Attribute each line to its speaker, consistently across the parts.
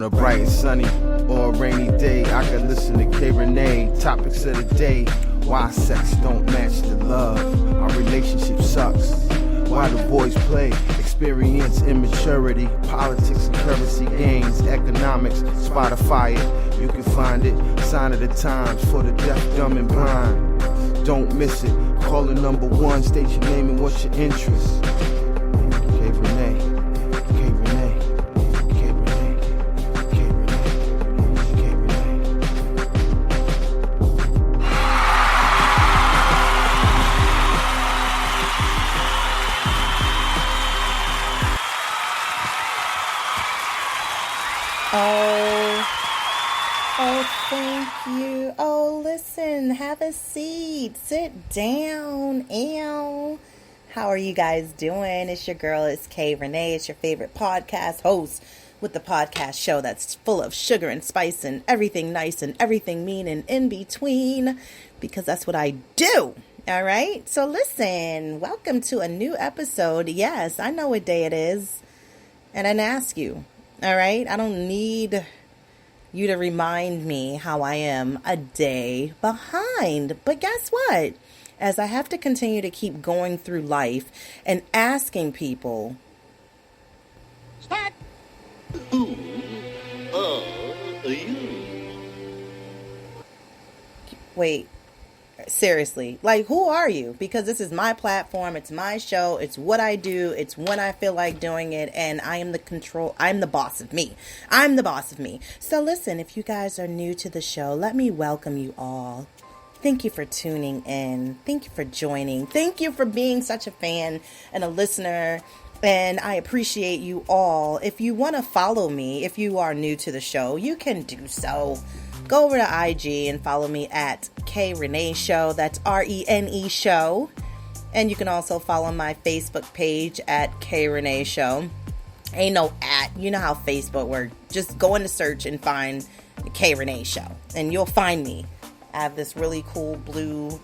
Speaker 1: a bright and sunny or a rainy day, I can listen to Rene. Topics of the day: why sex don't match the love, our relationship sucks, why the boys play, experience immaturity, politics and currency games, economics. Spotify it, you can find it. Sign of the times for the deaf, dumb and blind. Don't miss it. Call the number one, state your name and what's your interest. K Rene, K Rene, K Rene, K Rene, K Rene.
Speaker 2: Oh, thank you. Oh, listen, have a seat. Sit down. Ew. How are you guys doing? It's your girl, it's K Rene. It's your favorite podcast host with the podcast show that's full of sugar and spice and everything nice and everything mean and in between, because that's what I do. All right? So listen, welcome to a new episode. Yes, I know what day it is. And I didn't ask you. All right? I don't need you to remind me how I am a day behind. But guess what? As I have to continue to keep going through life and asking people,
Speaker 3: Stop! Who are you?
Speaker 2: wait, seriously, like, who are you? Because this is my platform, it's my show, it's what I do, it's when I feel like doing it, and I'm the boss of me. I'm the boss of me. So listen, if you guys are new to the show, let me welcome you all. Thank you for tuning in. Thank you for joining. Thank you for being such a fan and a listener. And I appreciate you all. If you want to follow me, if you are new to the show, you can do so. Go over to IG and follow me at K Rene Show. That's RENE Show. And you can also follow my Facebook page at K Rene Show. Ain't no at. You know how Facebook works. Just go into search and find the K Rene Show. And you'll find me. I have this really cool blue,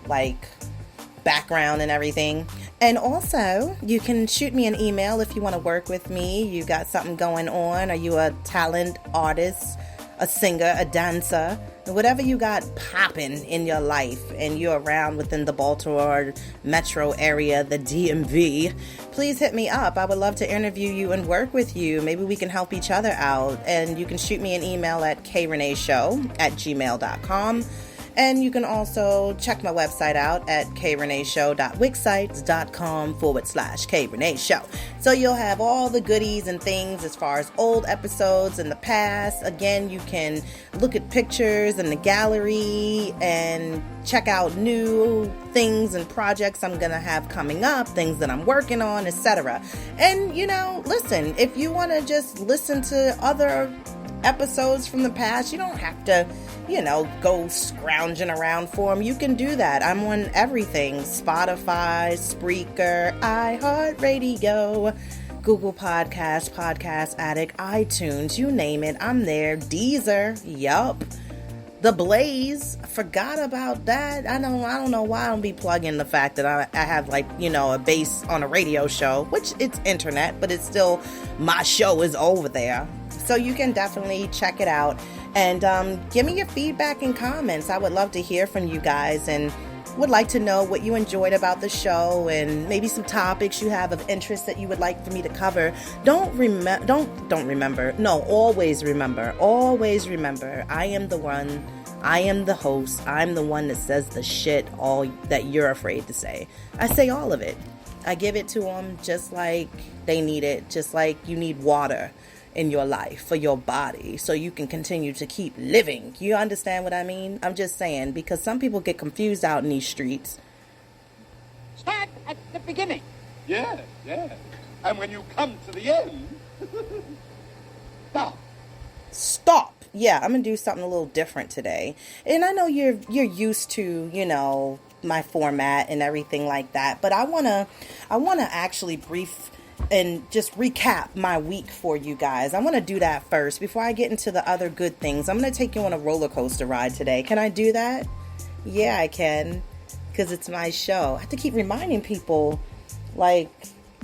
Speaker 2: background and everything. And also, you can shoot me an email if you want to work with me. You got something going on. Are you a talent artist, a singer, a dancer? Whatever you got popping in your life and you're around within the Baltimore metro area, the DMV, please hit me up. I would love to interview you and work with you. Maybe we can help each other out. And you can shoot me an email at kreneshow@gmail.com. And you can also check my website out at kreneshow.wixsites.com/KReneShow. So you'll have all the goodies and things as far as old episodes in the past. Again, you can look at pictures in the gallery and check out new things and projects I'm going to have coming up, things that I'm working on, etc. And, listen, if you want to just listen to other episodes from the past, you don't have to go scrounging around for them. You can do that. I'm on everything: Spotify, Spreaker, iHeartRadio, Google Podcasts, Podcast Addict, iTunes, you name it, I'm there. Deezer, yup. The Blaze, forgot about that. I don't know why I don't be plugging the fact that I have a base on a radio show, which it's internet, but it's still, my show is over there. So you can definitely check it out. And give me your feedback and comments. I would love to hear from you guys and would like to know what you enjoyed about the show and maybe some topics you have of interest that you would like for me to cover. Always remember, I am the one, I am the host, I'm the one that says the shit all that you're afraid to say. I say all of it. I give it to them just like they need it, just like you need water in your life for your body so you can continue to keep living. You understand what I mean? I'm just saying, because some people get confused out in these streets.
Speaker 3: Start at the beginning. Yeah. And when you come to the end,
Speaker 2: Stop. Yeah, I'm gonna do something a little different today. And I know you're used to, my format and everything like that, but I wanna actually and just recap my week for you guys. I want to do that first before I get into the other good things. I'm going to take you on a roller coaster ride today. Can I do that? Yeah, I can, because it's my show. I have to keep reminding people,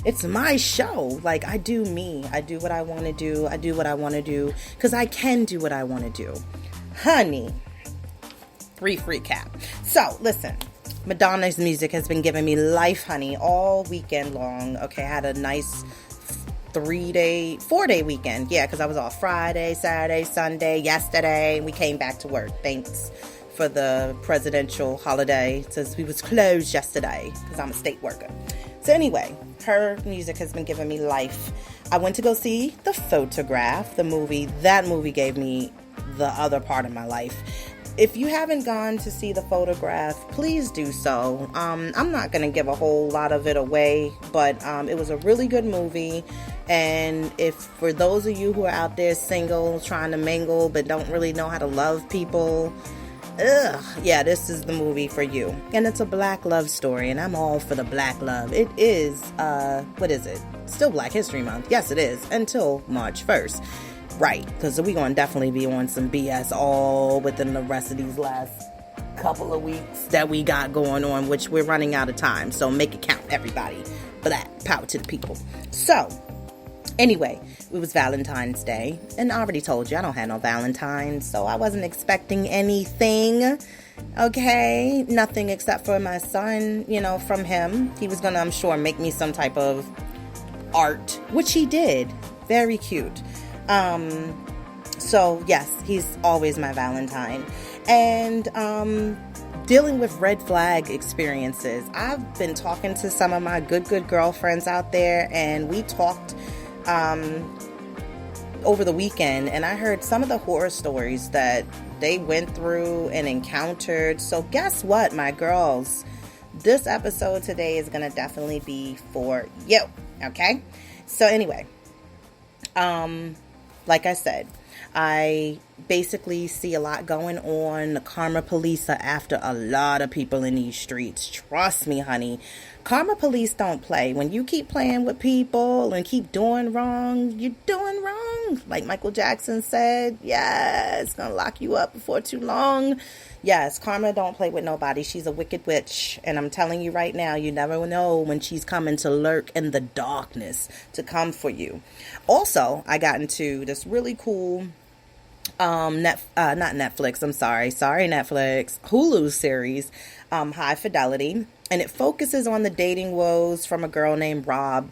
Speaker 2: It's my show. Like, I do me. I do what I want to do. I do what I want to do because I can do what I want to do. Honey, brief recap. So, listen. Madonna's music has been giving me life, honey, all weekend long. Okay, I had a nice 4-day weekend. Yeah, because I was off Friday, Saturday, Sunday, yesterday. We came back to work. Thanks for the presidential holiday since we was closed yesterday because I'm a state worker. So anyway, her music has been giving me life. I went to go see The Photograph, the movie. That movie gave me the other part of my life. If you haven't gone to see The Photograph, please do so. I'm not going to give a whole lot of it away, but it was a really good movie. And if for those of you who are out there single, trying to mingle, but don't really know how to love people, yeah, this is the movie for you. And it's a black love story, and I'm all for the black love. It is, what is it? Still Black History Month. Yes, it is, until March 1st. Right, because we're going to definitely be on some BS all within the rest of these last couple of weeks that we got going on, which we're running out of time. So make it count, everybody. For that, power to the people. So, anyway, it was Valentine's Day. And I already told you, I don't have no Valentine. So I wasn't expecting anything. Okay, nothing except for my son, from him. He was going to, I'm sure, make me some type of art, which he did. Very cute. So yes, he's always my Valentine. And dealing with red flag experiences. I've been talking to some of my good girlfriends out there, and we talked over the weekend, and I heard some of the horror stories that they went through and encountered. So guess what, my girls? This episode today is going to definitely be for you. Okay? So anyway, like I said, I basically see a lot going on. The karma police are after a lot of people in these streets. Trust me, honey. Karma police don't play. When you keep playing with people and keep doing wrong, you're doing wrong. Like Michael Jackson said, yeah, it's going to lock you up before too long. Yes, karma don't play with nobody. She's a wicked witch. And I'm telling you right now, you never know when she's coming to lurk in the darkness to come for you. Also, I got into this really cool not Netflix, I'm sorry, Netflix, Hulu series, High Fidelity, and it focuses on the dating woes from a girl named Rob,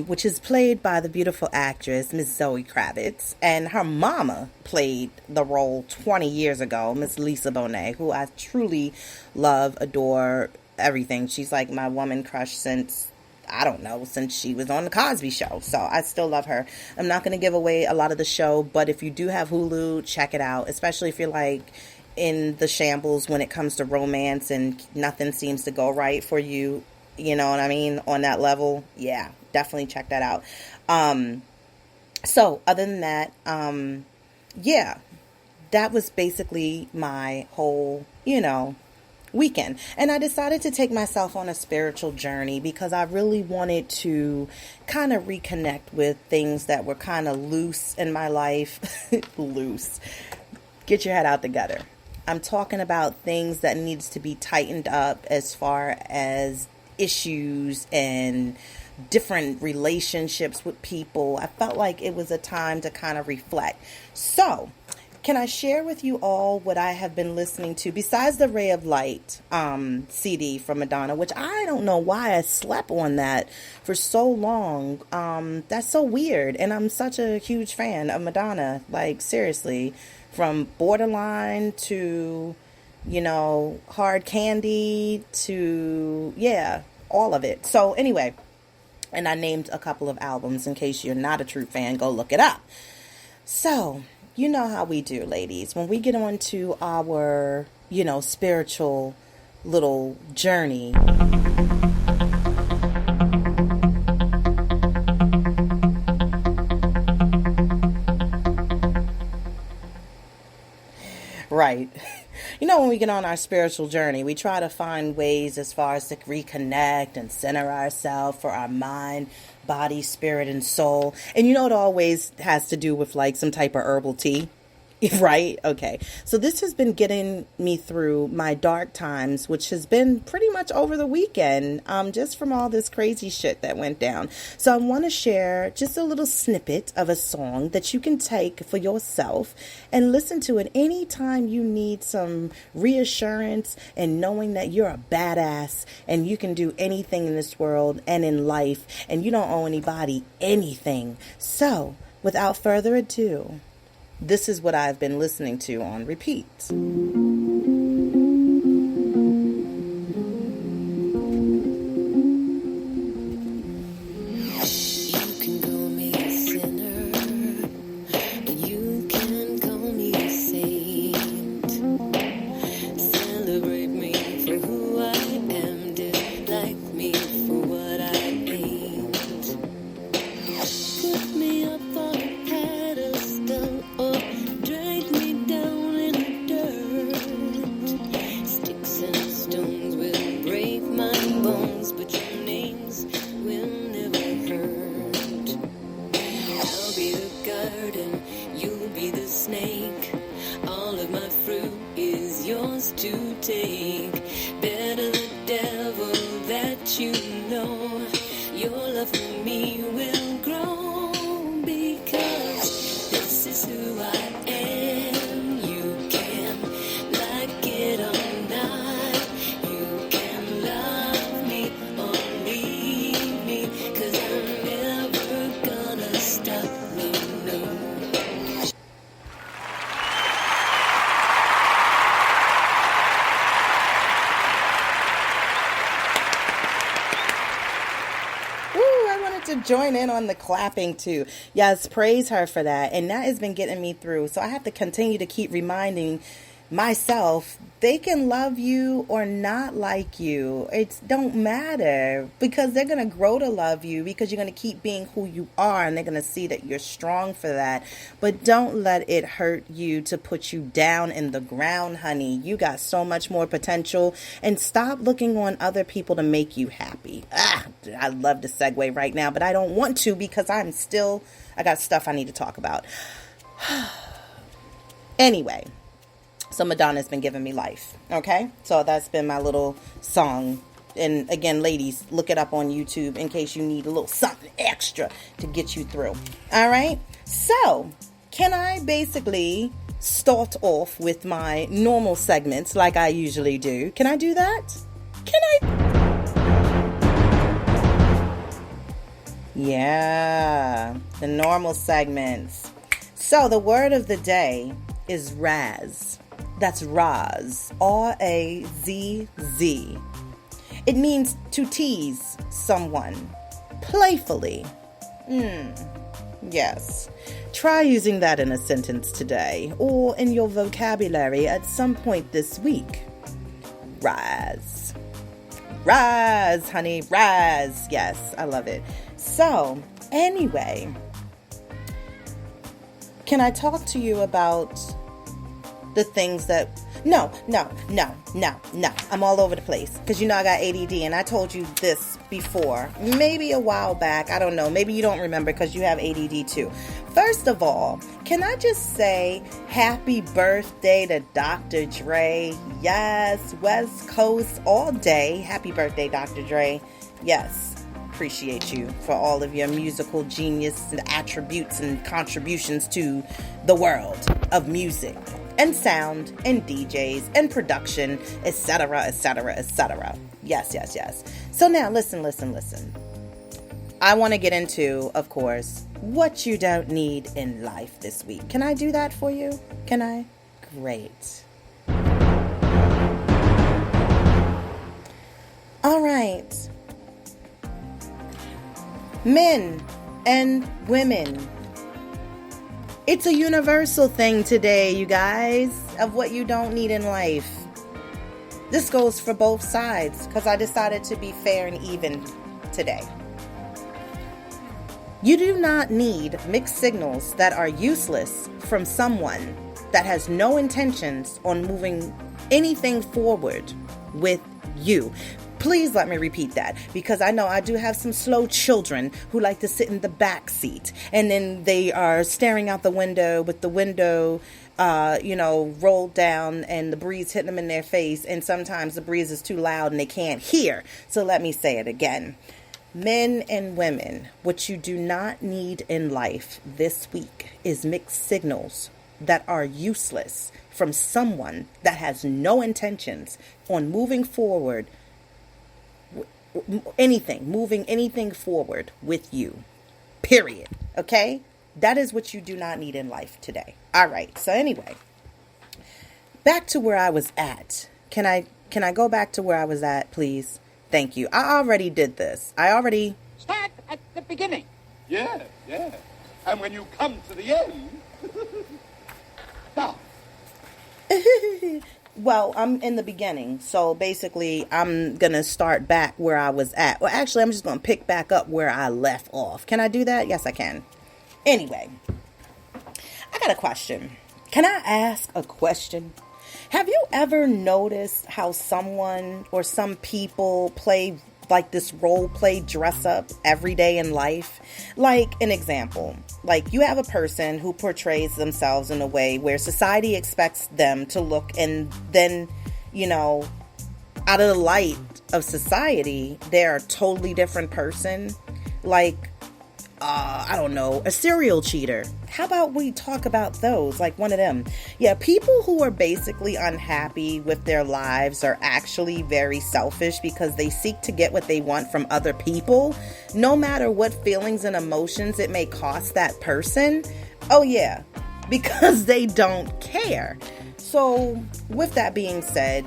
Speaker 2: which is played by the beautiful actress Miss Zoe Kravitz, and her mama played the role 20 years ago, Miss Lisa Bonet, who I truly love, adore, everything. She's like my woman crush since she was on the Cosby Show. So I still love her. I'm not going to give away a lot of the show, but if you do have Hulu, check it out, especially if you're like in the shambles when it comes to romance and nothing seems to go right for you. You know what I mean? On that level. Yeah, definitely check that out. So other than that, yeah, that was basically my whole, weekend. And I decided to take myself on a spiritual journey because I really wanted to kind of reconnect with things that were kind of loose in my life. Loose. Get your head out the gutter. I'm talking about things that needs to be tightened up as far as issues and different relationships with people. I felt like it was a time to kind of reflect. So, can I share with you all what I have been listening to besides the Ray of Light CD from Madonna, which I don't know why I slept on that for so long. That's so weird. And I'm such a huge fan of Madonna. Like, seriously, from Borderline to, Hard Candy to, yeah, all of it. So anyway, and I named a couple of albums. In case you're not a true fan, go look it up. So, you know how we do, ladies. When we get on to our, spiritual little journey. Right. When we get on our spiritual journey, we try to find ways as far as to reconnect and center ourselves for our mind, body, spirit, and soul. And it always has to do with like some type of herbal tea. Right? Okay. So this has been getting me through my dark times, which has been pretty much over the weekend, just from all this crazy shit that went down. So I want to share just a little snippet of a song that you can take for yourself and listen to it anytime you need some reassurance and knowing that you're a badass and you can do anything in this world and in life and you don't owe anybody anything. So without further ado, this is what I've been listening to on repeat. Join in on the clapping too. Yes, praise her for that. And that has been getting me through. So I have to continue to keep reminding myself they can love you or not like you. It don't matter because they're going to grow to love you because you're going to keep being who you are and they're going to see that you're strong for that. But don't let it hurt you to put you down in the ground, honey. You got so much more potential and stop looking on other people to make you happy. I'd love to segue right now, but I don't want to because I got stuff I need to talk about. Anyway. So Madonna's been giving me life, okay? So that's been my little song. And again, ladies, look it up on YouTube in case you need a little something extra to get you through. All right? So, can I basically start off with my normal segments like I usually do? Can I do that? Yeah, the normal segments. So, the word of the day is Raz. That's Raz, R-A-Z-Z. It means to tease someone playfully. Yes. Try using that in a sentence today or in your vocabulary at some point this week. Raz. Raz, honey, Raz. Yes, I love it. So, anyway, can I talk to you about the things that... No. I'm all over the place because you know I got ADD and I told you this before. Maybe a while back. I don't know. Maybe you don't remember because you have ADD too. First of all, can I just say happy birthday to Dr. Dre? Yes, West Coast all day. Happy birthday, Dr. Dre. Yes. Appreciate you for all of your musical genius and attributes and contributions to the world of music and sound and DJs and production, etc., etc., etc. Yes. So now listen. I want to get into, of course, what you don't need in life this week. Can I do that for you? Can I? Great. All right. Men and women. It's a universal thing today, you guys, of what you don't need in life. This goes for both sides because I decided to be fair and even today. You do not need mixed signals that are useless from someone that has no intentions on moving anything forward with you. Please let me repeat that because I know I do have some slow children who like to sit in the back seat and then they are staring out the window with the window rolled down and the breeze hitting them in their face. And sometimes the breeze is too loud and they can't hear. So let me say it again. Men and women, what you do not need in life this week is mixed signals that are useless from someone that has no intentions on moving forward, moving anything forward with you. Period. Okay? That is what you do not need in life today. All right. So anyway, back to where I was at. Can I go back to where I was at, please? Thank you. I already did this.
Speaker 3: Start at the beginning. Yeah. And when you come to the end, stop.
Speaker 2: Well, I'm in the beginning. So basically, I'm going to start back where I was at. Well, actually, I'm just going to pick back up where I left off. Can I do that? Yes, I can. Anyway, I got a question. Can I ask a question? Have you ever noticed how someone or some people play like this role play dress up every day in life? Like an example, like you have a person who portrays themselves in a way where society expects them to look, and then, out of the light of society, they're a totally different person. Like, I don't know, a serial cheater. How about we talk about those, like one of them? Yeah, people who are basically unhappy with their lives are actually very selfish because they seek to get what they want from other people, no matter what feelings and emotions it may cost that person. Oh yeah, because they don't care. So with that being said,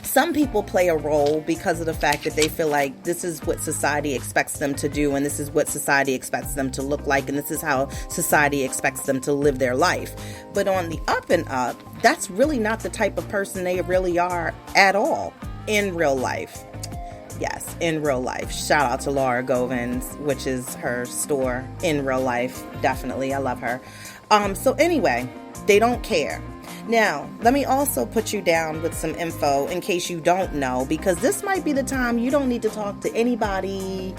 Speaker 2: some people play a role because of the fact that they feel like this is what society expects them to do, and this is what society expects them to look like, and this is how society expects them to live their life. But on the up and up, that's really not the type of person they really are at all in real life. Yes, in real life. Shout out to Laura Govins, which is her store in real life. Definitely. I love her. So anyway, they don't care. Now, let me also put you down with some info in case you don't know, because this might be the time you don't need to talk to anybody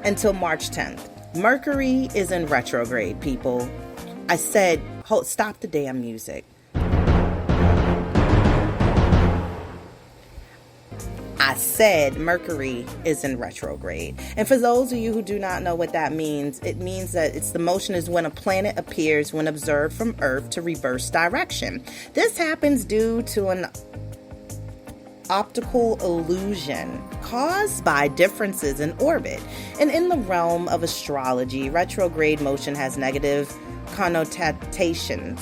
Speaker 2: until March 10th. Mercury is in retrograde, people. I said, stop the damn music. I said Mercury is in retrograde. And for those of you who do not know what that means, it means that the motion is when a planet appears when observed from Earth to reverse direction. This happens due to an optical illusion caused by differences in orbit. And in the realm of astrology, retrograde motion has negative connotations.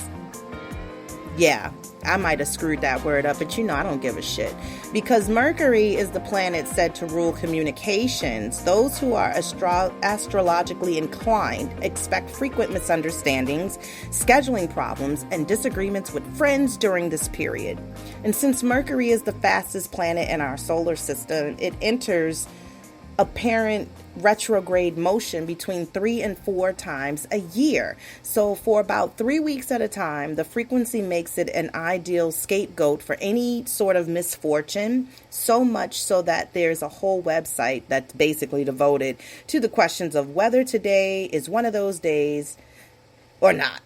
Speaker 2: Yeah, I might have screwed that word up, but I don't give a shit. Because Mercury is the planet said to rule communications. Those who are astrologically inclined expect frequent misunderstandings, scheduling problems, and disagreements with friends during this period. And since Mercury is the fastest planet in our solar system, it enters apparent retrograde motion between 3 and 4 times a year. So for about 3 weeks at a time, the frequency makes it an ideal scapegoat for any sort of misfortune, so much so that there's a whole website that's basically devoted to the questions of whether today is one of those days or not.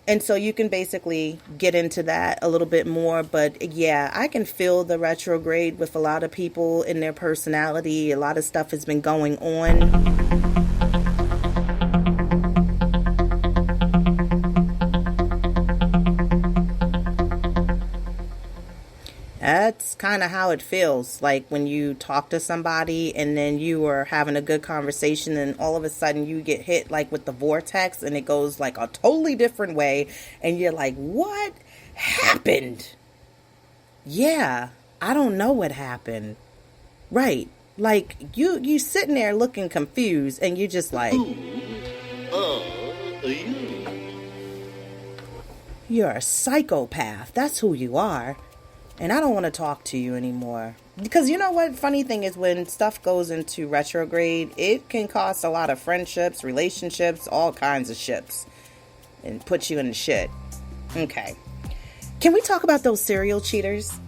Speaker 2: And so you can basically get into that a little bit more. But yeah, I can feel the retrograde with a lot of people in their personality. A lot of stuff has been going on. That's kind of how it feels like when you talk to somebody and then you are having a good conversation and all of a sudden you get hit like with the vortex and it goes like a totally different way and you're like, what happened? Yeah, I don't know what happened. Right. Like you sitting there looking confused and you're just like, you're a psychopath. That's who you are. And I don't want to talk to you anymore. Because you know what? Funny thing is when stuff goes into retrograde, it can cost a lot of friendships, relationships, all kinds of ships. And put you in the shit. Okay. Can we talk about those serial cheaters?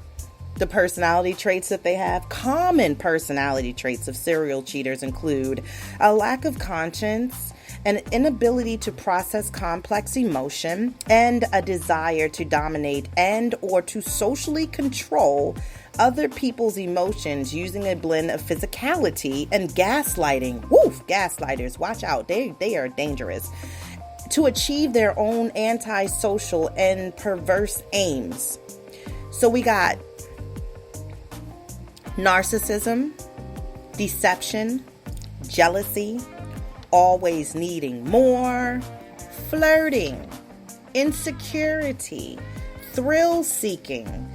Speaker 2: The personality traits that they have? Common personality traits of serial cheaters include a lack of conscience, an inability to process complex emotion, and a desire to dominate and or to socially control other people's emotions using a blend of physicality and gaslighting. Woof, gaslighters, watch out. They are dangerous. To achieve their own antisocial and perverse aims. So we got narcissism, deception, jealousy, always needing more, flirting, insecurity, thrill seeking,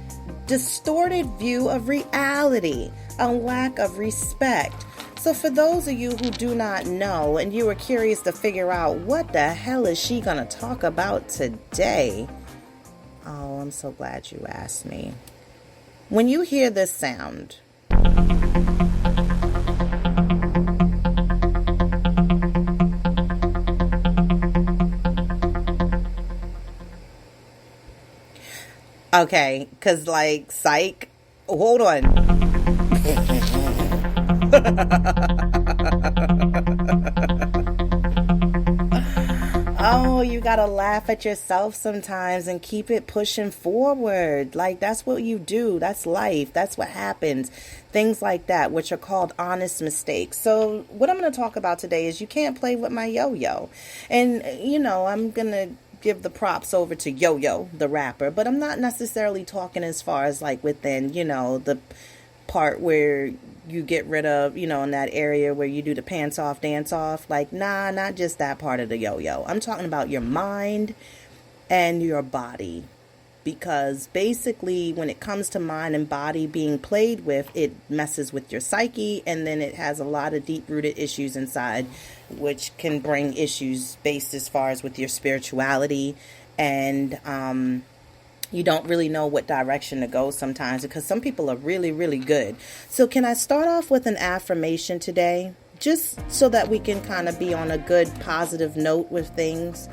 Speaker 2: distorted view of reality, a lack of respect. So for those of you who do not know and you are curious to figure out what the hell is she going to talk about today? Oh, I'm so glad you asked me. When you hear this sound, okay, because like, psych, hold on. Oh, you gotta laugh at yourself sometimes and keep it pushing forward. Like, that's what you do. That's life. That's what happens. Things like that, which are called honest mistakes. So what I'm going to talk about today is you can't play with my yo-yo. And, you know, I'm going to give the props over to YoYo, the rapper, but I'm not necessarily talking as far as like within, you know, the part where you get rid of, you know, in that area where you do the pants off, dance off. Like, nah, not just that part of the yo-yo. I'm talking about your mind and your body. Because basically when it comes to mind and body being played with, it messes with your psyche, and then it has a lot of deep-rooted issues inside, which can bring issues based as far as with your spirituality, and you don't really know what direction to go sometimes, because some people are really, really good. So can I start off with an affirmation today, just so that we can kind of be on a good positive note with things?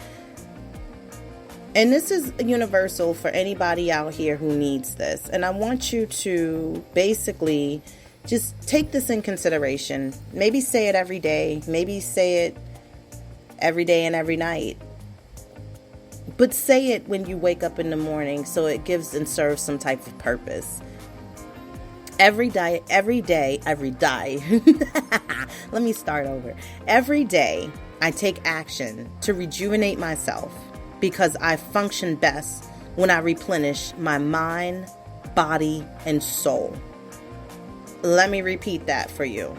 Speaker 2: And this is universal for anybody out here who needs this. And I want you to basically just take this in consideration. Maybe say it every day. Maybe say it every day and every night. But say it when you wake up in the morning so it gives and serves some type of purpose. Every day. Let me start over. Every day I take action to rejuvenate myself, because I function best when I replenish my mind, body, and soul. Let me repeat that for you.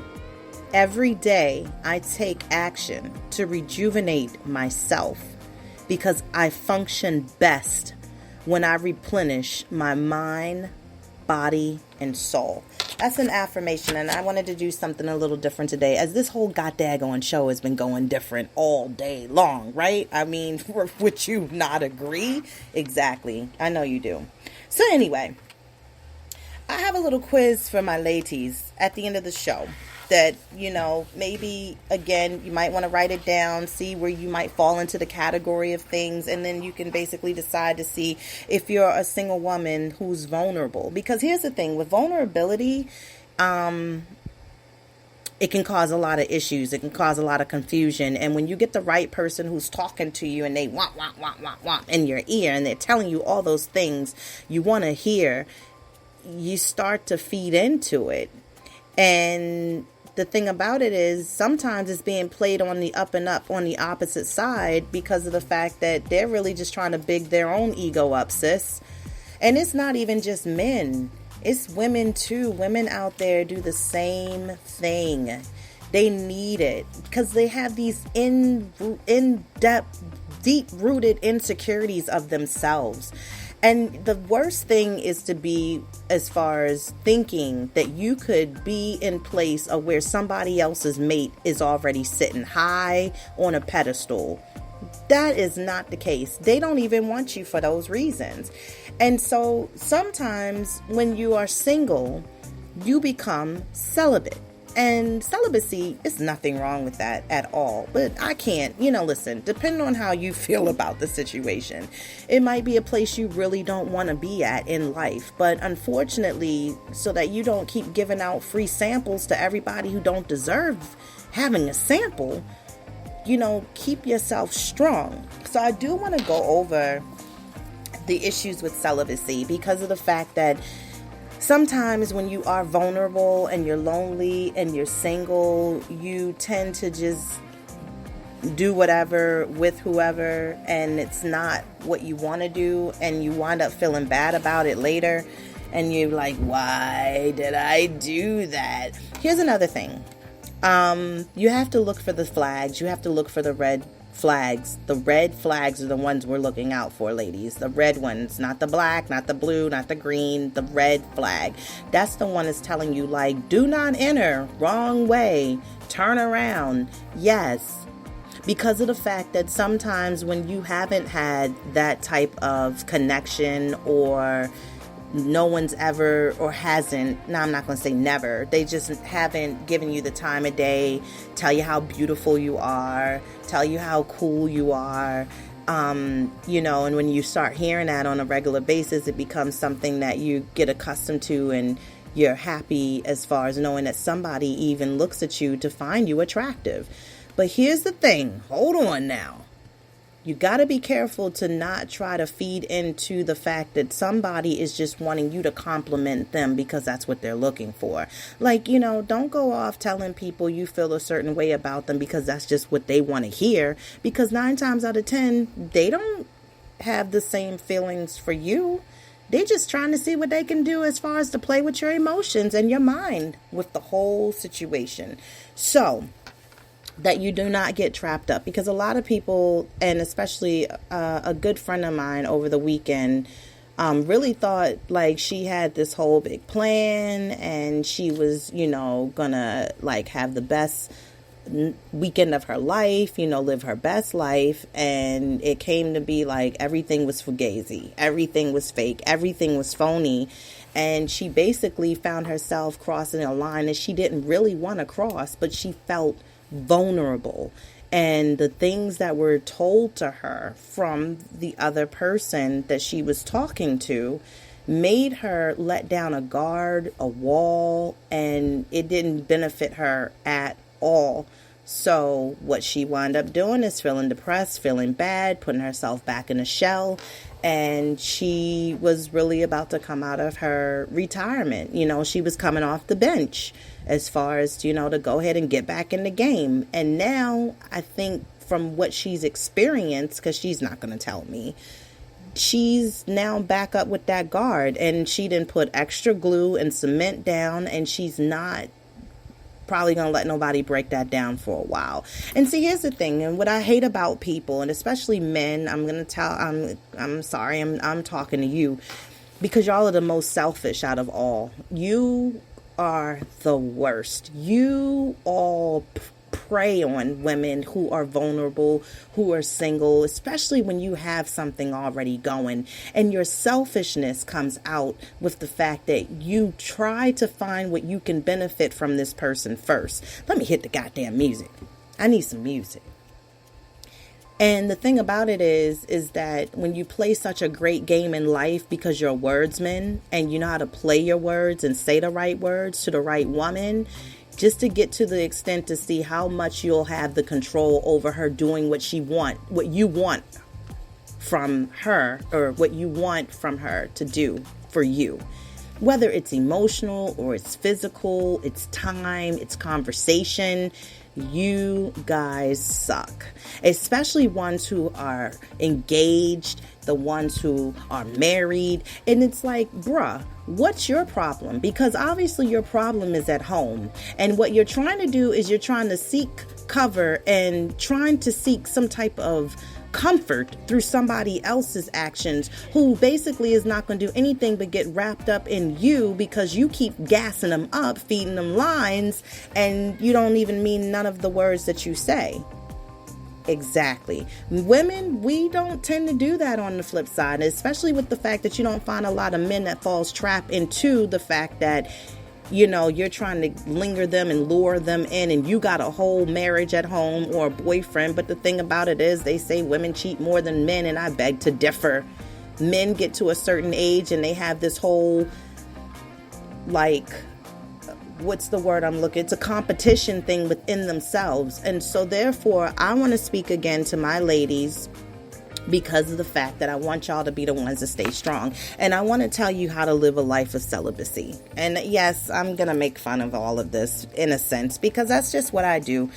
Speaker 2: Every day I take action to rejuvenate myself, because I function best when I replenish my mind, body, and soul. That's an affirmation, and I wanted to do something a little different today, as this whole goddaggone show has been going different all day long, right? I mean, would you not agree? Exactly. I know you do. So anyway, I have a little quiz for my ladies at the end of the show that, you know, maybe, again, you might want to write it down, see where you might fall into the category of things, and then you can basically decide to see if you're a single woman who's vulnerable. Because here's the thing, with vulnerability, it can cause a lot of issues. It can cause a lot of confusion. And when you get the right person who's talking to you and they want in your ear, and they're telling you all those things you want to hear, you start to feed into it. And the thing about it is, sometimes it's being played on the up and up on the opposite side, because of the fact that they're really just trying to big their own ego up, sis. And it's not even just men. It's women too. Women out there do the same thing. They need it because they have these in-depth, deep-rooted insecurities of themselves. And the worst thing is to be, as far as thinking that you could be in place of where somebody else's mate is already sitting high on a pedestal. That is not the case. They don't even want you for those reasons. And so sometimes when you are single, you become celibate. And celibacy is nothing wrong with that at all. But I can't, listen, depending on how you feel about the situation, it might be a place you really don't want to be at in life. But unfortunately, so that you don't keep giving out free samples to everybody who don't deserve having a sample, keep yourself strong. So I do want to go over the issues with celibacy because of the fact that sometimes when you are vulnerable and you're lonely and you're single, you tend to just do whatever with whoever, and it's not what you want to do, and you wind up feeling bad about it later, and you're like, why did I do that? Here's another thing. You have to look for the flags. You have to look for the red flags. The red flags are the ones we're looking out for, ladies. The red ones, not the black, not the blue, not the green, the red flag. That's the one that's telling you, like, do not enter, wrong way, turn around. Yes. Because of the fact that sometimes when you haven't had that type of connection, or no one's ever or hasn't, no, I'm not going to say never, they just haven't given you the time of day, tell you how beautiful you are, tell you how cool you are, and when you start hearing that on a regular basis, it becomes something that you get accustomed to, and you're happy as far as knowing that somebody even looks at you to find you attractive. But here's the thing. Hold on now. You got to be careful to not try to feed into the fact that somebody is just wanting you to compliment them because that's what they're looking for. Like, don't go off telling people you feel a certain way about them because that's just what they want to hear. Because 9 times out of 10, they don't have the same feelings for you. They're just trying to see what they can do as far as to play with your emotions and your mind with the whole situation. So that you do not get trapped up, because a lot of people, and especially a good friend of mine over the weekend, really thought like she had this whole big plan and she was, gonna like have the best weekend of her life, live her best life. And it came to be like everything was fugazi, everything was fake, everything was phony. And she basically found herself crossing a line that she didn't really want to cross, but she felt vulnerable, and the things that were told to her from the other person that she was talking to made her let down a guard, a wall, and it didn't benefit her at all. So what she wound up doing is feeling depressed, feeling bad, putting herself back in a shell, and she was really about to come out of her retirement. She was coming off the bench as far as, to go ahead and get back in the game. And now I think from what she's experienced, because she's not going to tell me, she's now back up with that guard, and she didn't put extra glue and cement down, and she's not probably gonna let nobody break that down for a while. And see, here's the thing, and what I hate about people, and especially men, I'm sorry, I'm talking to you, because y'all are the most selfish out of all. You are the worst. You all prey on women who are vulnerable, who are single, especially when you have something already going, and your selfishness comes out with the fact that you try to find what you can benefit from this person first. Let me hit the goddamn music. I need some music. And the thing about it is that when you play such a great game in life because you're a wordsman and you know how to play your words and say the right words to the right woman, just to get to the extent to see how much you'll have the control over her doing what you want from her, or what you want from her to do for you. Whether it's emotional or it's physical, it's time, it's conversation. You guys suck. Especially ones who are engaged, the ones who are married. And it's like, bruh, what's your problem? Because obviously your problem is at home. And what you're trying to do is you're trying to seek cover and trying to seek some type of comfort through somebody else's actions, who basically is not going to do anything but get wrapped up in you because you keep gassing them up, feeding them lines, and you don't even mean none of the words that you say. Exactly. Women, we don't tend to do that on the flip side, especially with the fact that you don't find a lot of men that falls trap into the fact that, you're trying to linger them and lure them in, and you got a whole marriage at home or a boyfriend. But the thing about it is, they say women cheat more than men, and I beg to differ. Men get to a certain age and they have this whole what's the word I'm looking? It's a competition thing within themselves. And so therefore, I want to speak again to my ladies because of the fact that I want y'all to be the ones to stay strong. And I want to tell you how to live a life of celibacy. And yes, I'm going to make fun of all of this in a sense, because that's just what I do.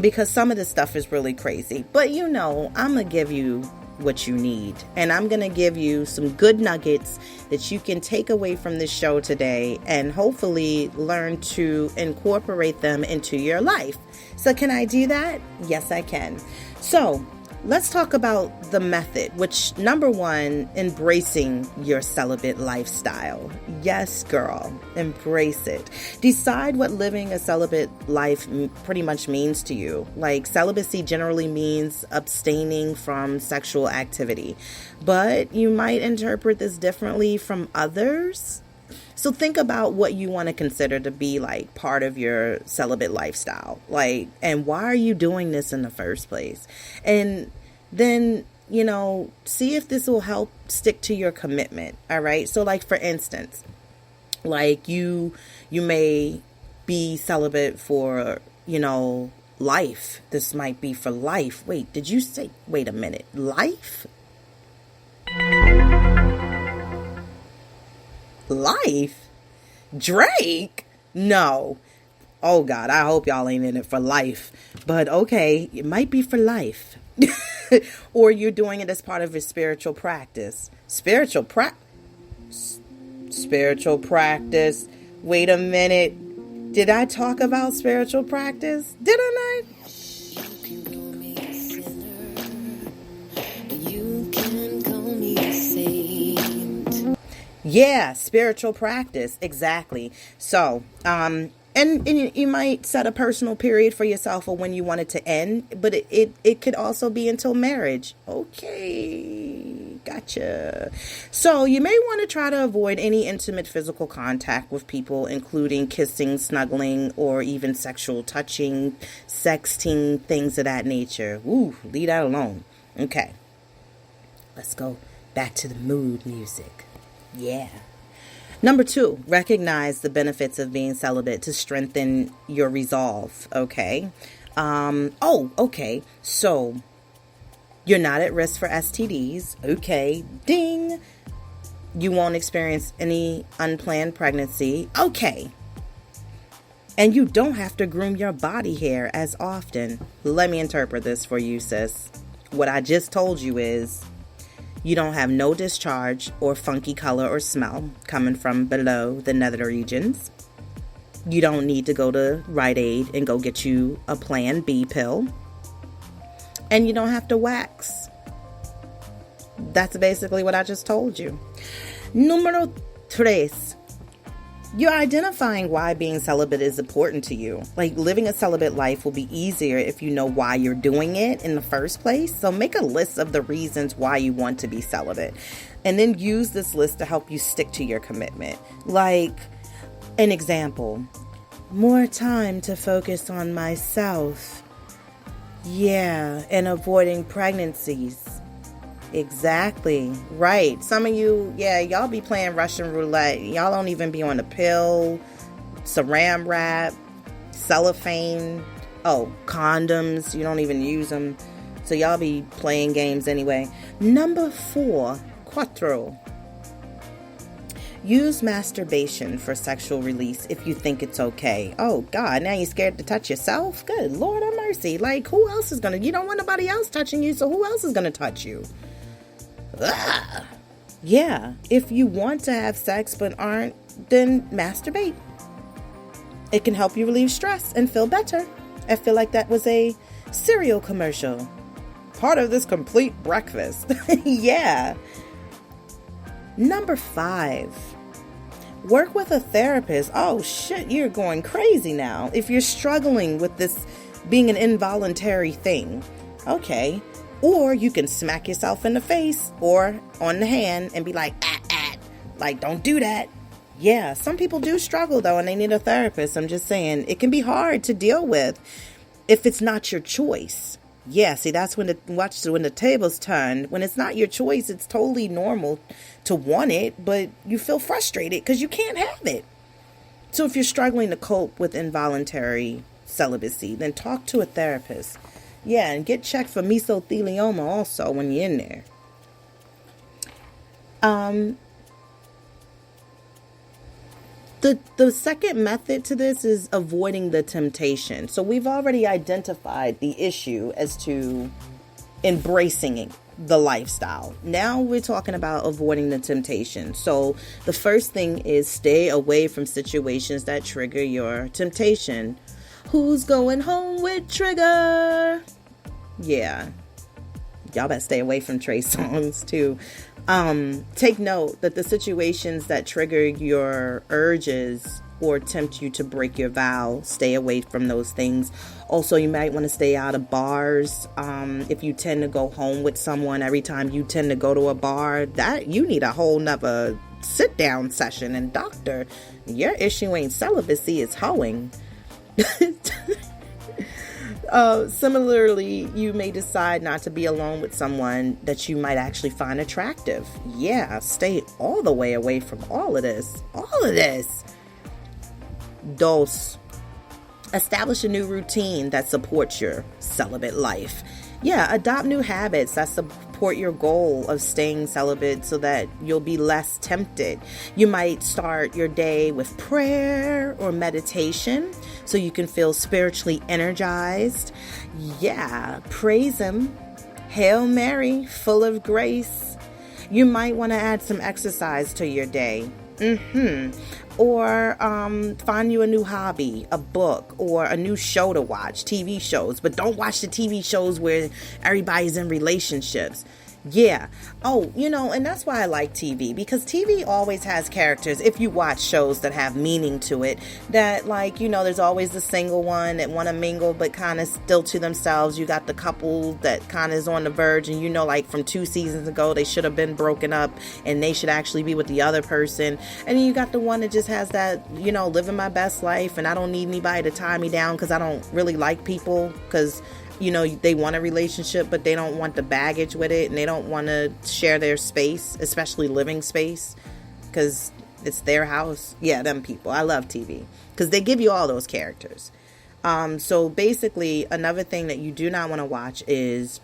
Speaker 2: Because some of this stuff is really crazy. But I'm going to give you what you need. And I'm going to give you some good nuggets that you can take away from this show today and hopefully learn to incorporate them into your life. So can I do that? Yes, I can. So let's talk about the method, which number one, embracing your celibate lifestyle. Yes, girl, embrace it. Decide what living a celibate life pretty much means to you. Like, celibacy generally means abstaining from sexual activity, but you might interpret this differently from others. So think about what you want to consider to be like part of your celibate lifestyle. Like, and why are you doing this in the first place? And then, see if this will help stick to your commitment. All right. So like, for instance, like you may be celibate for, life. This might be for life. Wait, did you say, wait a minute, life? Life? Drake? No. Oh God, I hope y'all ain't in it for life. But okay, it might be for life. Or you're doing it as part of your spiritual practice. Spiritual practice. Wait a minute. Did I talk about spiritual practice? Didn't I? Yeah, spiritual practice. Exactly. So, and you might set a personal period for yourself or when you want it to end, but it could also be until marriage. Okay, gotcha. So you may want to try to avoid any intimate physical contact with people, including kissing, snuggling, or even sexual touching, sexting, things of that nature. Ooh, leave that alone. Okay, let's go back to the mood music. Yeah. Number 2, recognize the benefits of being celibate to strengthen your resolve. Okay. Okay. So you're not at risk for STDs. Okay. Ding. You won't experience any unplanned pregnancy. Okay. And you don't have to groom your body hair as often. Let me interpret this for you, sis. What I just told you is, you don't have no discharge or funky color or smell coming from below the nether regions. You don't need to go to Rite Aid and go get you a Plan B pill. And you don't have to wax. That's basically what I just told you. Número 3. You're identifying why being celibate is important to you. Like, living a celibate life will be easier if you know why you're doing it in the first place. So make a list of the reasons why you want to be celibate. And then use this list to help you stick to your commitment. Like, an example. More time to focus on myself. Yeah, and avoiding pregnancies. Exactly. Right. Some of you, y'all be playing Russian roulette. Y'all don't even be on the pill, saran wrap, cellophane. Oh, condoms. You don't even use them. So y'all be playing games anyway. Number 4, cuatro. Use masturbation for sexual release if you think it's okay. Oh God, now you're scared to touch yourself? Good Lord have mercy. Like, who else is you don't want nobody else touching you, so who else is gonna touch you? Ugh. Yeah, if you want to have sex but aren't, then masturbate. It can help you relieve stress and feel better. I feel like that was a cereal commercial. Part of this complete breakfast. Yeah. Number 5. Work with a therapist. Oh shit, you're going crazy now. If you're struggling with this being an involuntary thing. Okay. Or you can smack yourself in the face or on the hand and be like, like, don't do that. Yeah, some people do struggle though, and they need a therapist. I'm just saying, it can be hard to deal with if it's not your choice. Yeah, see, that's when the tables turn. When it's not your choice, it's totally normal to want it, but you feel frustrated because you can't have it. So if you're struggling to cope with involuntary celibacy, then talk to a therapist. Yeah, and get checked for mesothelioma also when you're in there. The second method to this is avoiding the temptation. So we've already identified the issue as to embracing the lifestyle. Now we're talking about avoiding the temptation. So the first thing is stay away from situations that trigger your temptation. Who's going home with Trigger? Yeah. Y'all better stay away from Trey songs too. Take note that the situations that trigger your urges or tempt you to break your vow, stay away from those things. Also, you might want to stay out of bars. If you tend to go home with someone every time you tend to go to a bar, that you need a whole nother sit down session. And doctor, your issue ain't celibacy, it's hoeing. Similarly, you may decide not to be alone with someone that you might actually find attractive. Yeah, stay all the way away from all of this. All of this. Dos. Establish a new routine that supports your celibate life. Yeah, adopt new habits that support your goal of staying celibate so that you'll be less tempted. You might start your day with prayer or meditation so you can feel spiritually energized. Yeah, praise Him. Hail Mary, full of grace. You might want to add some exercise to your day. Or find you a new hobby, a book, or a new show to watch, TV shows. But don't watch the TV shows where everybody's in relationships. Yeah. Oh, and that's why I like TV, because TV always has characters, if you watch shows that have meaning to it, that there's always the single one that want to mingle but kind of still to themselves. You got the couple that kind of is on the verge and from 2 seasons ago they should have been broken up and they should actually be with the other person. And then you got the one that just has that, living my best life and I don't need anybody to tie me down because I don't really like people, because they want a relationship, but they don't want the baggage with it, and they don't want to share their space, especially living space, because it's their house. Yeah, them people. I love TV, because they give you all those characters. So basically, another thing that you do not want to watch is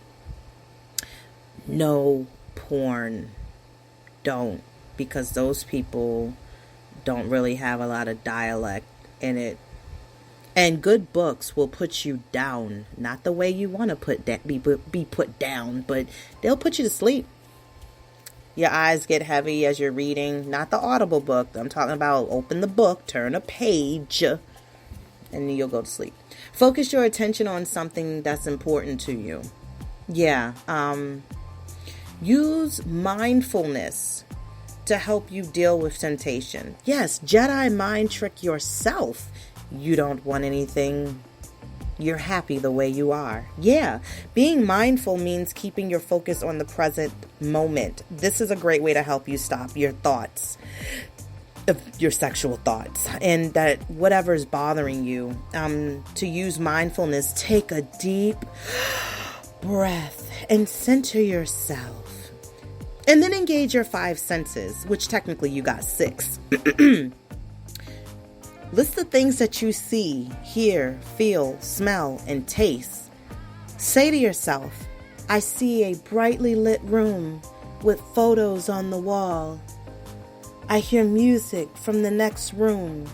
Speaker 2: no porn. Don't, because those people don't really have a lot of dialect in it. And good books will put you down, not the way you want to be put down, but they'll put you to sleep. Your eyes get heavy as you're reading, not the Audible book. I'm talking about open the book, turn a page, and then you'll go to sleep. Focus your attention on something that's important to you. Yeah, use mindfulness to help you deal with temptation. Yes, Jedi mind trick yourself. You don't want anything. You're happy the way you are. Yeah. Being mindful means keeping your focus on the present moment. This is a great way to help you stop your thoughts, your sexual thoughts, and that whatever's bothering you. To use mindfulness, take a deep breath and center yourself. And then engage your 5 senses, which technically you got 6. List the things that you see, hear, feel, smell, and taste. Say to yourself, I see a brightly lit room with photos on the wall. I hear music from the next room.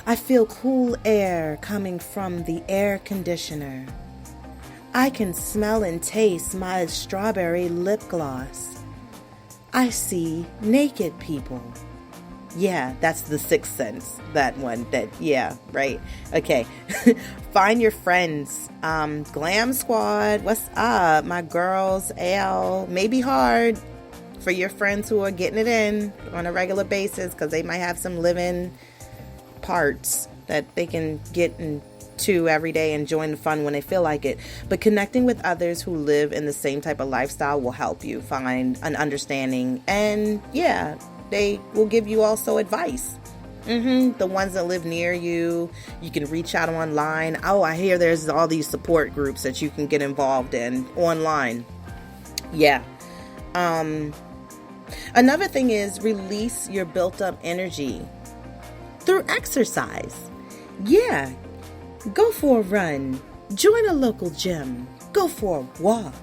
Speaker 2: I feel cool air coming from the air conditioner. I can smell and taste my strawberry lip gloss. I see naked people. Yeah, that's the 6th sense. That one. Yeah, right. Okay. Find your friends. Glam Squad. What's up? My girls. Al. May be hard for your friends who are getting it in on a regular basis, because they might have some living parts that they can get into every day and join the fun when they feel like it. But connecting with others who live in the same type of lifestyle will help you find an understanding. And yeah, they will give you also advice. The ones that live near you, you can reach out online. Oh, I hear there's all these support groups that you can get involved in online. Yeah. Another thing is release your built up energy. through exercise. Yeah, go for a run, join a local gym, go for a walk,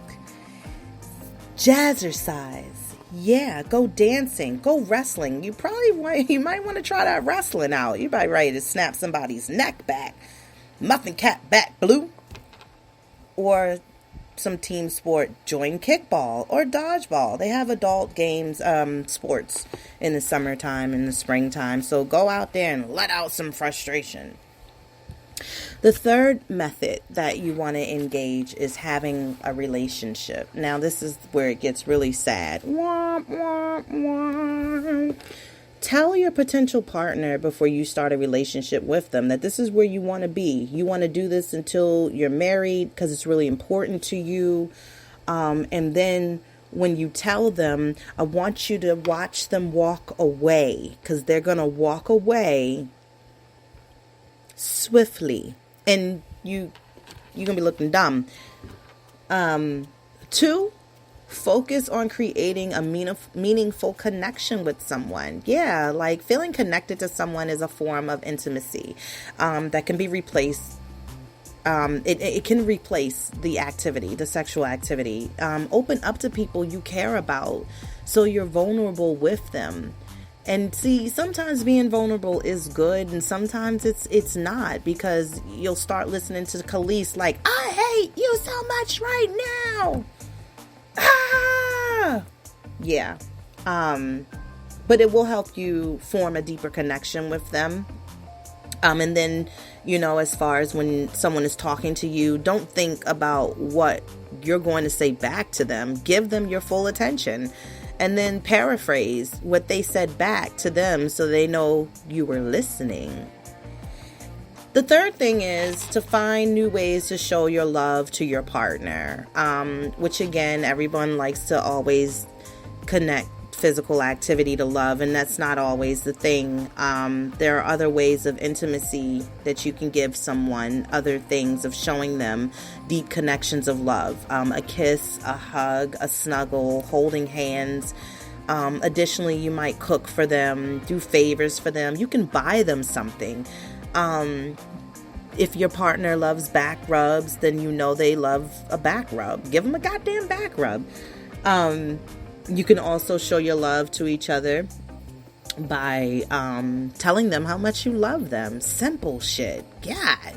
Speaker 2: jazzercise. Yeah, go dancing, go wrestling. You might want to try that wrestling out. You might be ready to snap somebody's neck back. Muffin cap back blue. Or some team sport, join kickball or dodgeball. They have adult games, sports in the summertime, in the springtime. So go out there and let out some frustration. The third method that you want to engage is having a relationship. Now, this is where it gets really sad. Wah, wah, wah. Tell your potential partner before you start a relationship with them that this is where you want to be. You want to do this until you're married because it's really important to you. And then when you tell them, I want you to watch them walk away, because they're going to walk away swiftly. And you're going to be looking dumb. 2, focus on creating a meaningful connection with someone. Yeah, like feeling connected to someone is a form of intimacy that can be replaced. It can replace the activity, the sexual activity. Open up to people you care about so you're vulnerable with them. And see, sometimes being vulnerable is good, and sometimes it's not, because you'll start listening to Khalees like, I hate you so much right now. Ah! Yeah. But it will help you form a deeper connection with them. And then, as far as when someone is talking to you, don't think about what you're going to say back to them. Give them your full attention. And then paraphrase what they said back to them so they know you were listening. The third thing is to find new ways to show your love to your partner, which again, everyone likes to always connect physical activity to love, and that's not always the thing. There are other ways of intimacy that you can give someone, other things of showing them deep connections of love. A kiss, a hug, a snuggle, holding hands. Additionally, you might cook for them, do favors for them. You can buy them something. If your partner loves back rubs, then they love a back rub. Give them a goddamn back rub. You can also show your love to each other by telling them how much you love them. Simple shit. God.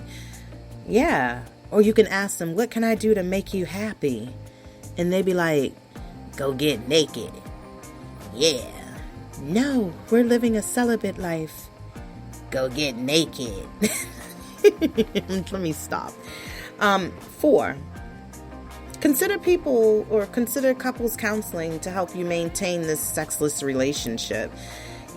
Speaker 2: Yeah. Or you can ask them, what can I do to make you happy? And they be like, go get naked. Yeah. No, we're living a celibate life. Go get naked. Let me stop. 4. Consider couples counseling to help you maintain this sexless relationship.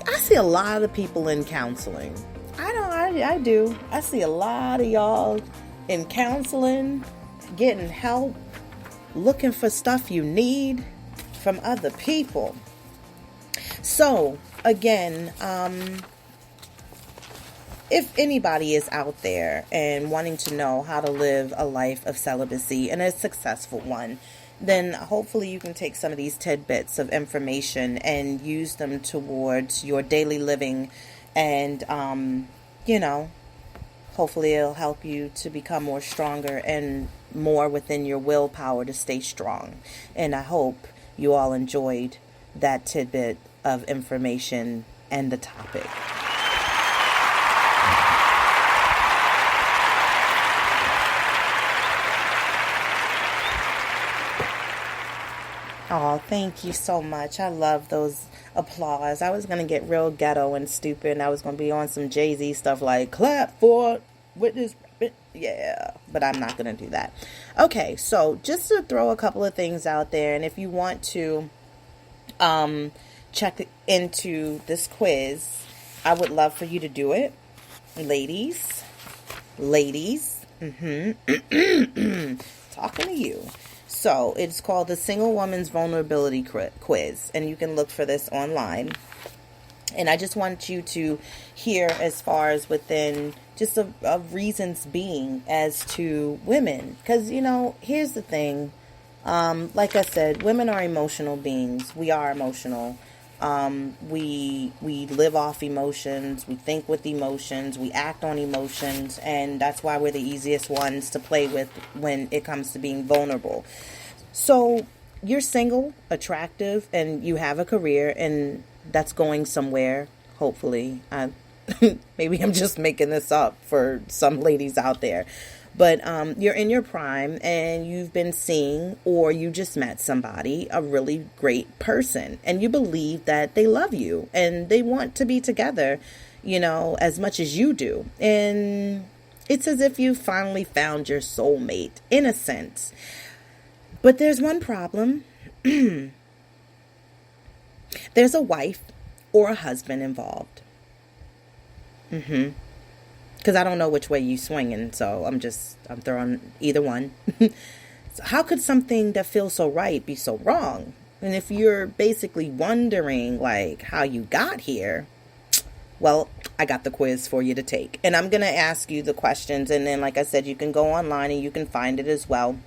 Speaker 2: I see a lot of people in counseling. I do. I see a lot of y'all in counseling, getting help, looking for stuff you need from other people. So, again, if anybody is out there and wanting to know how to live a life of celibacy and a successful one, then hopefully you can take some of these tidbits of information and use them towards your daily living. And, hopefully it'll help you to become more stronger and more within your willpower to stay strong. And I hope you all enjoyed that tidbit of information and the topic. Oh, thank you so much. I love those applause. I was going to get real ghetto and stupid, and I was going to be on some Jay-Z stuff like, clap for witness. Yeah, but I'm not going to do that. Okay, so just to throw a couple of things out there, and if you want to check into this quiz, I would love for you to do it. Ladies. Talking to you. So it's called the Single Woman's Vulnerability Quiz, and you can look for this online. And I just want you to hear as far as within just of reasons being as to women. Because, here's the thing. Like I said, women are emotional beings. We are emotional. We live off emotions, we think with emotions, we act on emotions, and that's why we're the easiest ones to play with when it comes to being vulnerable. So you're single, attractive, and you have a career, and that's going somewhere, hopefully. Maybe I'm just making this up for some ladies out there. But you're in your prime and you've been seeing, or you just met somebody, a really great person, and you believe that they love you and they want to be together, as much as you do. And it's as if you finally found your soulmate, in a sense. But there's one problem. There's a wife or a husband involved. Because I don't know which way you swinging, so I'm throwing either one. So how could something that feels so right be so wrong? And if you're basically wondering, how you got here, well, I got the quiz for you to take. And I'm going to ask you the questions, and then, like I said, you can go online and you can find it as well.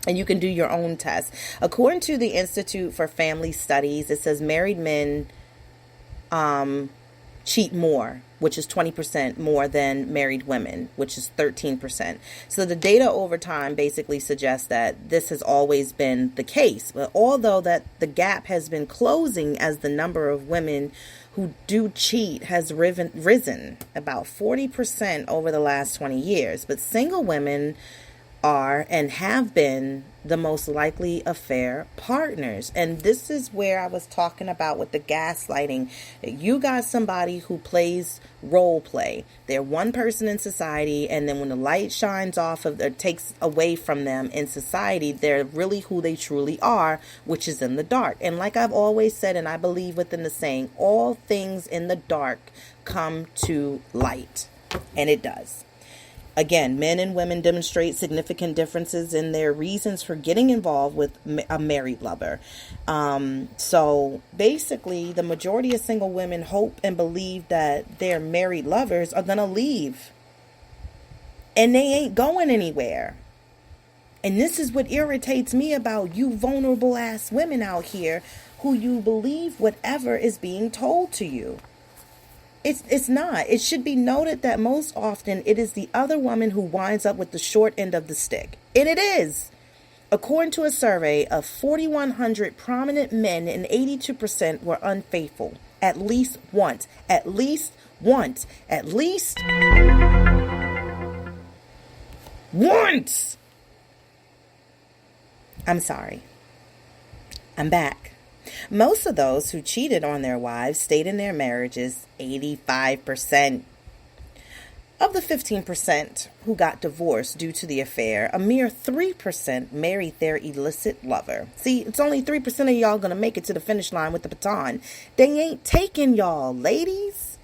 Speaker 2: And you can do your own test. According to the Institute for Family Studies, it says married men cheat more, which is 20% more than married women, which is 13%. So the data over time basically suggests that this has always been the case. But although that the gap has been closing as the number of women who do cheat has risen about 40% over the last 20 years. But single women are and have been the most likely affair partners. And this is where I was talking about with the gaslighting. You got somebody who plays role play. They're one person in society, and then when the light shines off of or takes away from them in society, they're really who they truly are, which is in the dark. And like I've always said, and I believe within the saying, all things in the dark come to light. And it does. Again, men and women demonstrate significant differences in their reasons for getting involved with a married lover. So basically, the majority of single women hope and believe that their married lovers are going to leave. And they ain't going anywhere. And this is what irritates me about you vulnerable ass women out here who you believe whatever is being told to you. It's not. It should be noted that most often it is the other woman who winds up with the short end of the stick. And it is. According to a survey of 4,100 prominent men, and 82% were unfaithful. At least once. At least once. At least once. I'm sorry. I'm back. Most of those who cheated on their wives stayed in their marriages, 85%. Of the 15% who got divorced due to the affair, a mere 3% married their illicit lover. See, it's only 3% of y'all gonna make it to the finish line with the baton. They ain't taking y'all, ladies.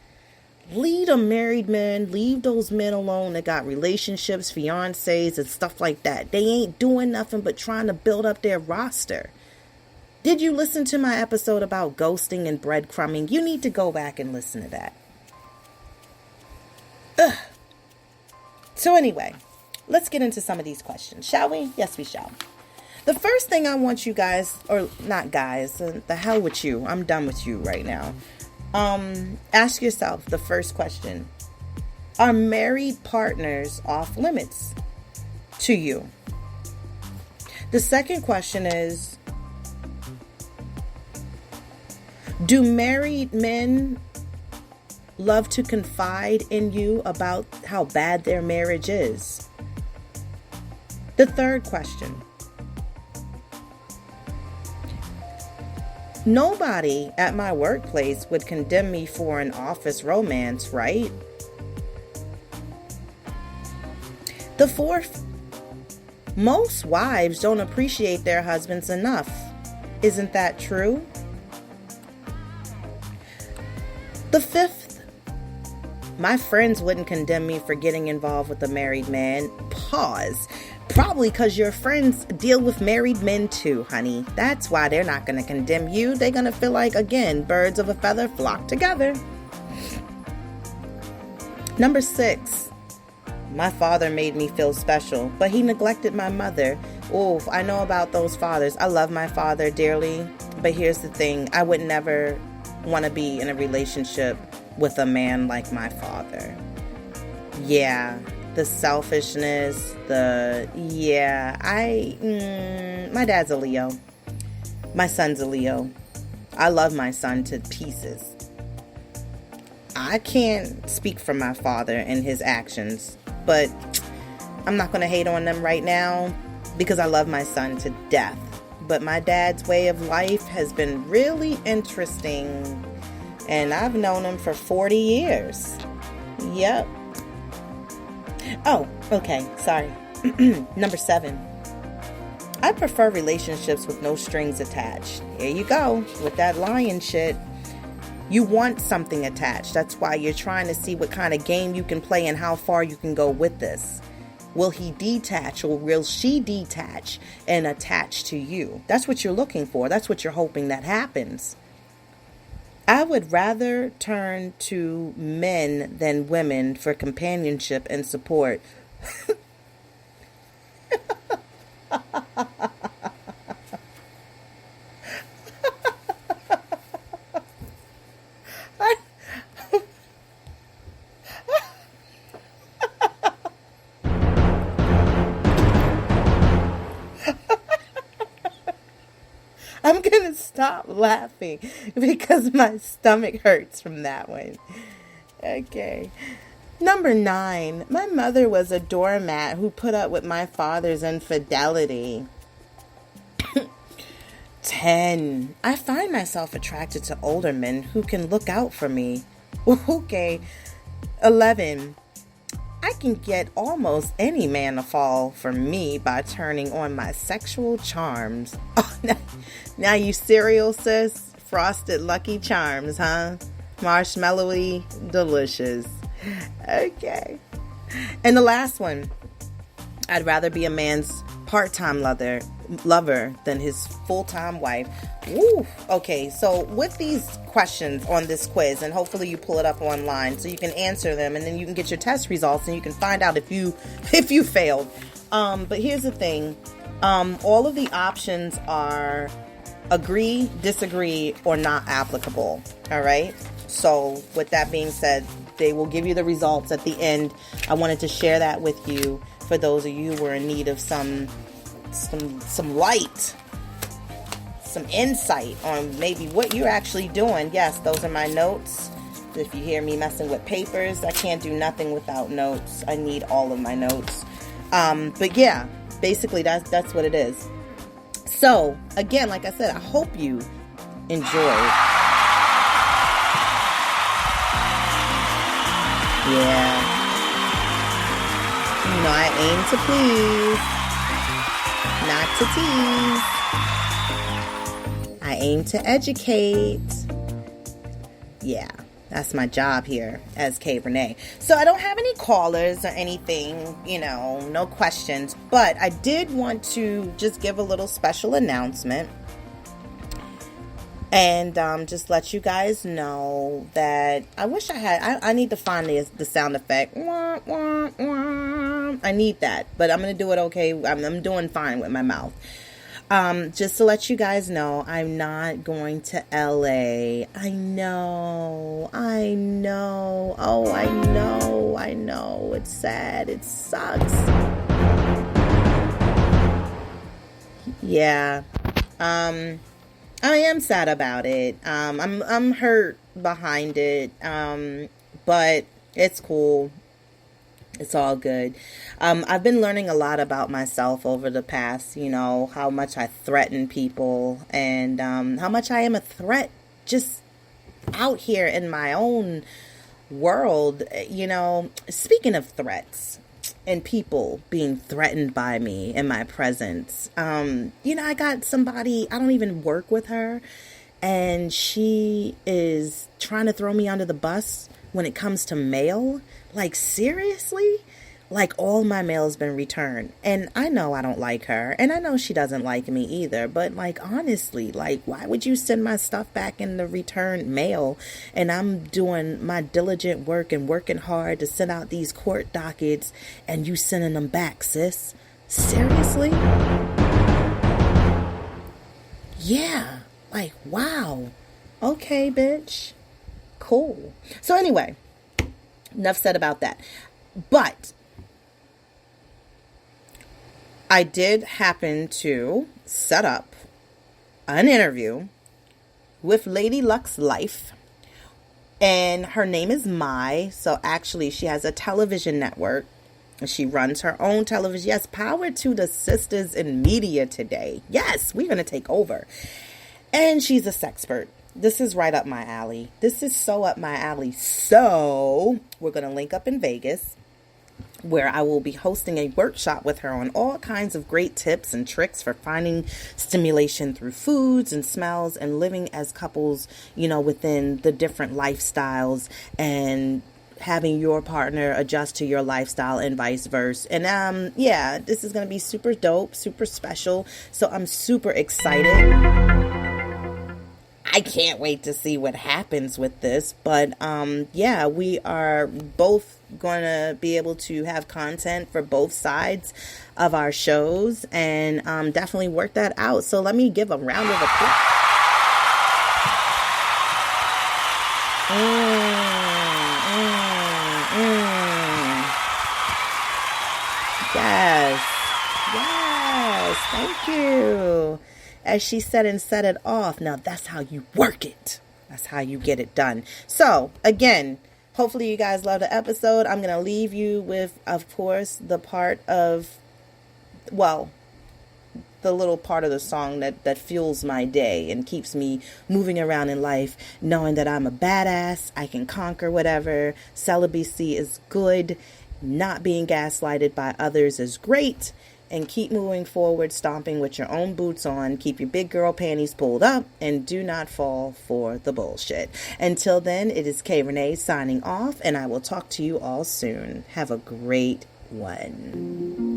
Speaker 2: Leave a married man, leave those men alone that got relationships, fiancés, and stuff like that. They ain't doing nothing but trying to build up their roster. Did you listen to my episode about ghosting and breadcrumbing? You need to go back and listen to that. Ugh. So anyway, let's get into some of these questions, shall we? Yes, we shall. The first thing I want you guys, or not guys, the hell with you. I'm done with you right now. Ask yourself the first question. Are married partners off limits to you? The second question is, do married men love to confide in you about how bad their marriage is? The third question. Nobody at my workplace would condemn me for an office romance, right? The fourth. Most wives don't appreciate their husbands enough. Isn't that true? The fifth, my friends wouldn't condemn me for getting involved with a married man. Pause. Probably because your friends deal with married men too, honey. That's why they're not going to condemn you. They're going to feel like, again, birds of a feather flock together. Number 6, my father made me feel special, but he neglected my mother. Oh, I know about those fathers. I love my father dearly. But here's the thing. I would never want to be in a relationship with a man like my father. Yeah, the selfishness, my dad's a Leo. My son's a Leo. I love my son to pieces. I can't speak for my father and his actions, but I'm not going to hate on them right now because I love my son to death. But my dad's way of life has been really interesting, and I've known him for 40 years. Yep. Oh, okay, sorry. Number 7. I prefer relationships with no strings attached. Here you go, with that lion shit. You want something attached. That's why you're trying to see what kind of game you can play and how far you can go with this. Will he detach or will she detach and attach to you? That's what you're looking for. That's what you're hoping that happens. I would rather turn to men than women for companionship and support. I'm going to stop laughing because my stomach hurts from that one. Okay. Number 9. My mother was a doormat who put up with my father's infidelity. 10. I find myself attracted to older men who can look out for me. Okay. 11. I can get almost any man to fall for me by turning on my sexual charms. Oh, now you cereal, sis? Frosted Lucky Charms, huh? Marshmallowy, delicious. Okay. And the last one. I'd rather be a man's part-time lover than his full-time wife. Woo. Okay, so with these questions on this quiz, and hopefully you pull it up online so you can answer them, and then you can get your test results and you can find out if you failed. But here's the thing. All of the options are agree, disagree, or not applicable. All right? So with that being said, they will give you the results at the end. I wanted to share that with you for those of you who are in need of some light, some insight on maybe what you're actually doing. Yes, those are my notes. If you hear me messing with papers, I can't do nothing without notes. I need all of my notes. But yeah, basically that's what it is. So again, like I said, I hope you enjoyed. Yeah. You know, I aim to please, not to tease. I aim to educate. Yeah, that's my job here as Rene. So I don't have any callers or anything, no questions. But I did want to just give a little special announcement. And just let you guys know that I wish I need to find the sound effect. Wah, wah, wah. I need that, but I'm going to do it okay. I'm doing fine with my mouth. Just to let you guys know, I'm not going to LA. I know. Oh, I know. It's sad. It sucks. Yeah. I am sad about it. I'm hurt behind it. But it's cool. It's all good. I've been learning a lot about myself over the past, how much I threaten people and how much I am a threat just out here in my own world. Speaking of threats and people being threatened by me in my presence, I got somebody, I don't even work with her, and she is trying to throw me under the bus when it comes to mail. Like, seriously? Like, all my mail has been returned. And I know I don't like her. And I know she doesn't like me either. But, like, honestly, like, why would you send my stuff back in the returned mail? And I'm doing my diligent work and working hard to send out these court dockets. And you sending them back, sis? Seriously? Yeah. Like, wow. Okay, bitch. Cool. So anyway, enough said about that. But I did happen to set up an interview with Lady Luck's Life. And her name is Mai. So actually, she has a television network. She runs her own television. Yes, power to the sisters in media today. Yes, we're going to take over. And she's a sexpert. This is right up my alley. This is so up my alley. So we're going to link up in Vegas, where I will be hosting a workshop with her on all kinds of great tips and tricks for finding stimulation through foods and smells and living as couples, you know, within the different lifestyles and having your partner adjust to your lifestyle and vice versa. And yeah, this is going to be super dope, super special. So I'm super excited. I can't wait to see what happens with this. But yeah, we are both going to be able to have content for both sides of our shows and definitely work that out. So let me give a round of applause. Yes, thank you. As she said and set it off. Now that's how you work it. That's how you get it done. So again, hopefully you guys love the episode. I'm going to leave you with, of course, the part of, well, the little part of the song that fuels my day and keeps me moving around in life, knowing that I'm a badass, I can conquer whatever. Celibacy is good. Not being gaslighted by others is great. And keep moving forward, stomping with your own boots on. Keep your big girl panties pulled up and do not fall for the bullshit. Until then, it is K Rene signing off, and I will talk to you all soon. Have a great one.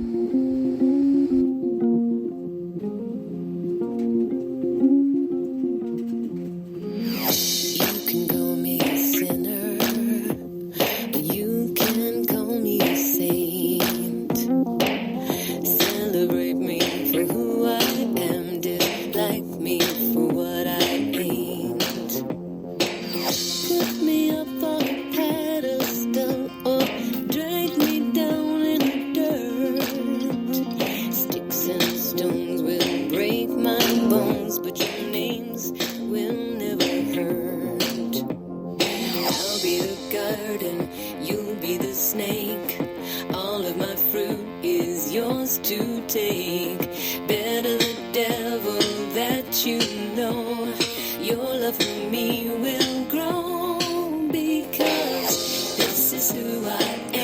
Speaker 4: To take better the devil that you know your love for me will grow, because this is who I am.